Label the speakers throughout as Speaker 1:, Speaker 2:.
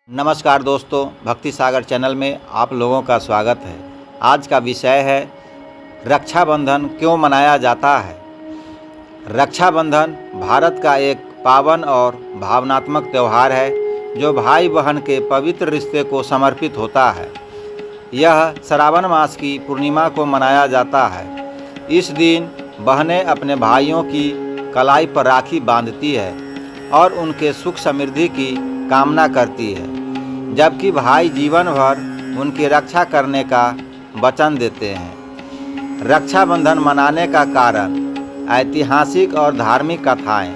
Speaker 1: नमस्कार दोस्तों, भक्ति सागर चैनल में आप लोगों का स्वागत है। आज का विषय है रक्षाबंधन क्यों मनाया जाता है। रक्षाबंधन भारत का एक पावन और भावनात्मक त्यौहार है जो भाई बहन के पवित्र रिश्ते को समर्पित होता है। यह श्रावण मास की पूर्णिमा को मनाया जाता है। इस दिन बहनें अपने भाइयों की कलाई पर राखी बांधती है और उनके सुख समृद्धि की कामना करती है, जबकि भाई जीवन भर उनकी रक्षा करने का वचन देते हैं। रक्षाबंधन मनाने का कारण ऐतिहासिक और धार्मिक कथाएं।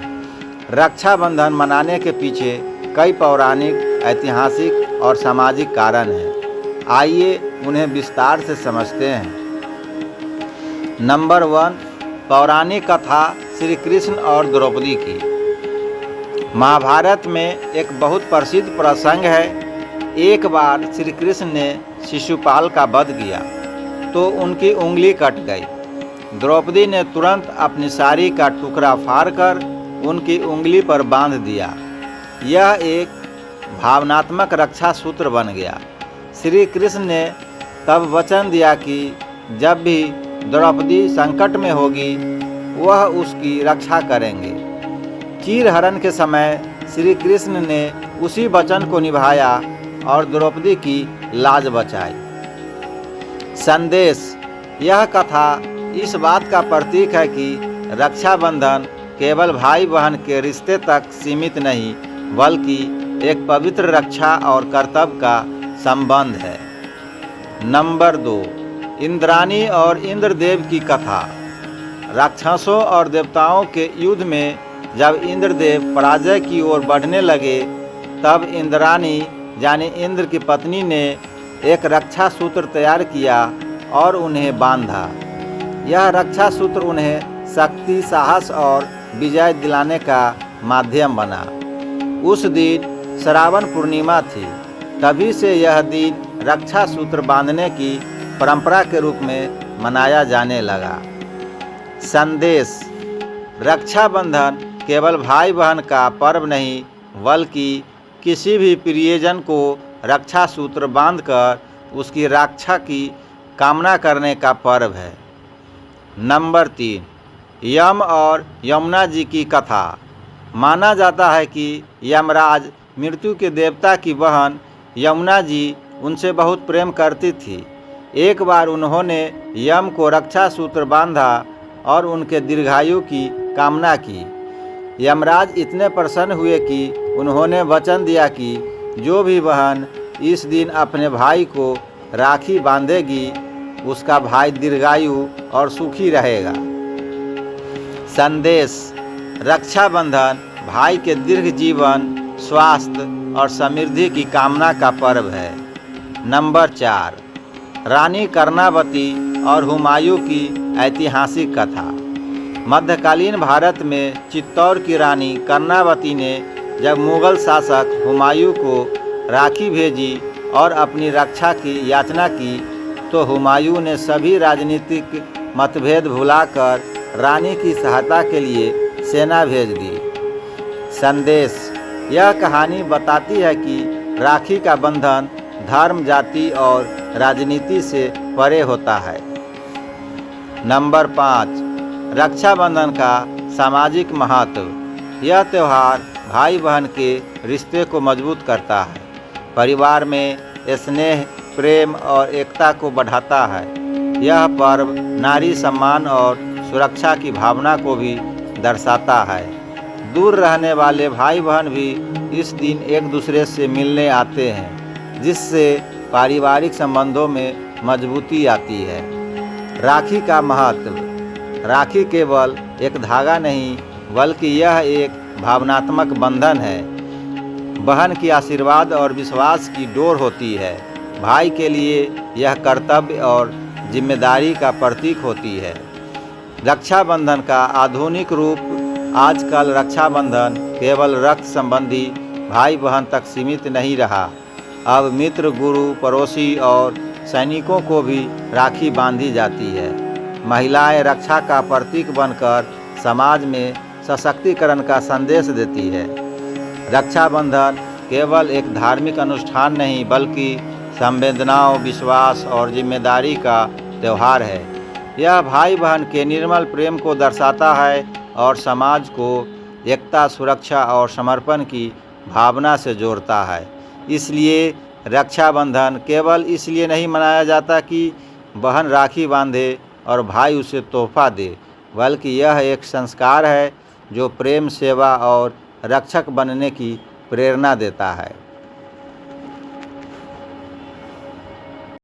Speaker 1: रक्षाबंधन मनाने के पीछे कई पौराणिक, ऐतिहासिक और सामाजिक कारण हैं। आइए उन्हें विस्तार से समझते हैं। नंबर 1, पौराणिक कथा श्री कृष्ण और द्रौपदी की। महाभारत में एक बहुत प्रसिद्ध प्रसंग है। एक बार श्री कृष्ण ने शिशुपाल का वध किया तो उनकी उंगली कट गई। द्रौपदी ने तुरंत अपनी साड़ी का टुकड़ा फाड़कर उनकी उंगली पर बांध दिया। यह एक भावनात्मक रक्षा सूत्र बन गया। श्री कृष्ण ने तब वचन दिया कि जब भी द्रौपदी संकट में होगी वह उसकी रक्षा करेंगे। चीरहरण के समय श्री कृष्ण ने उसी वचन को निभाया और द्रौपदी की लाज बचाई। संदेश: यह कथा इस बात का प्रतीक है कि रक्षाबंधन केवल भाई बहन के रिश्ते तक सीमित नहीं, बल्कि एक पवित्र रक्षा और कर्तव्य का संबंध है। नंबर 2, इंद्राणी और इंद्रदेव की कथा। राक्षसों और देवताओं के युद्ध में जब इंद्रदेव पराजय की ओर बढ़ने लगे, तब इंद्राणी यानी इंद्र की पत्नी ने एक रक्षा सूत्र तैयार किया और उन्हें बांधा। यह रक्षा सूत्र उन्हें शक्ति, साहस और विजय दिलाने का माध्यम बना। उस दिन श्रावण पूर्णिमा थी। तभी से यह दिन रक्षा सूत्र बांधने की परंपरा के रूप में मनाया जाने लगा। संदेश: रक्षाबंधन केवल भाई बहन का पर्व नहीं, बल्कि किसी भी प्रियजन को रक्षा सूत्र बांधकर उसकी रक्षा की कामना करने का पर्व है। नंबर 3, यम और यमुना जी की कथा। माना जाता है कि यमराज मृत्यु के देवता की बहन यमुना जी उनसे बहुत प्रेम करती थी। एक बार उन्होंने यम को रक्षा सूत्र बांधा और उनके दीर्घायु की कामना की। यमराज इतने प्रसन्न हुए कि उन्होंने वचन दिया कि जो भी बहन इस दिन अपने भाई को राखी बांधेगी, उसका भाई दीर्घायु और सुखी रहेगा। संदेश: रक्षाबंधन भाई के दीर्घ जीवन, स्वास्थ्य और समृद्धि की कामना का पर्व है। नंबर 4, रानी कर्णावती और हुमायूं की ऐतिहासिक कथा। मध्यकालीन भारत में चित्तौड़ की रानी कर्णावती ने जब मुगल शासक हुमायूं को राखी भेजी और अपनी रक्षा की याचना की, तो हुमायूं ने सभी राजनीतिक मतभेद भुलाकर रानी की सहायता के लिए सेना भेज दी। संदेश: यह कहानी बताती है कि राखी का बंधन धर्म, जाति और राजनीति से परे होता है। नंबर 5, रक्षाबंधन का सामाजिक महत्व। यह त्यौहार भाई बहन के रिश्ते को मजबूत करता है, परिवार में स्नेह, प्रेम और एकता को बढ़ाता है। यह पर्व नारी सम्मान और सुरक्षा की भावना को भी दर्शाता है। दूर रहने वाले भाई बहन भी इस दिन एक दूसरे से मिलने आते हैं, जिससे पारिवारिक संबंधों में मजबूती आती है। राखी का महत्व। राखी केवल एक धागा नहीं, बल्कि यह एक भावनात्मक बंधन है। बहन की आशीर्वाद और विश्वास की डोर होती है। भाई के लिए यह कर्तव्य और जिम्मेदारी का प्रतीक होती है। रक्षाबंधन का आधुनिक रूप। आजकल रक्षाबंधन केवल रक्त संबंधी भाई बहन तक सीमित नहीं रहा। अब मित्र, गुरु, पड़ोसी और सैनिकों को भी राखी बांधी जाती है। महिलाएं रक्षा का प्रतीक बनकर समाज में सशक्तिकरण का संदेश देती है। रक्षाबंधन केवल एक धार्मिक अनुष्ठान नहीं बल्कि संवेदनाओं, विश्वास और जिम्मेदारी का त्यौहार है। यह भाई बहन के निर्मल प्रेम को दर्शाता है और समाज को एकता, सुरक्षा और समर्पण की भावना से जोड़ता है। इसलिए रक्षाबंधन केवल इसलिए नहीं मनाया जाता कि बहन राखी बांधे और भाई उसे तोहफा दे, बल्कि यह एक संस्कार है जो प्रेम, सेवा और रक्षक बनने की प्रेरणा देता है।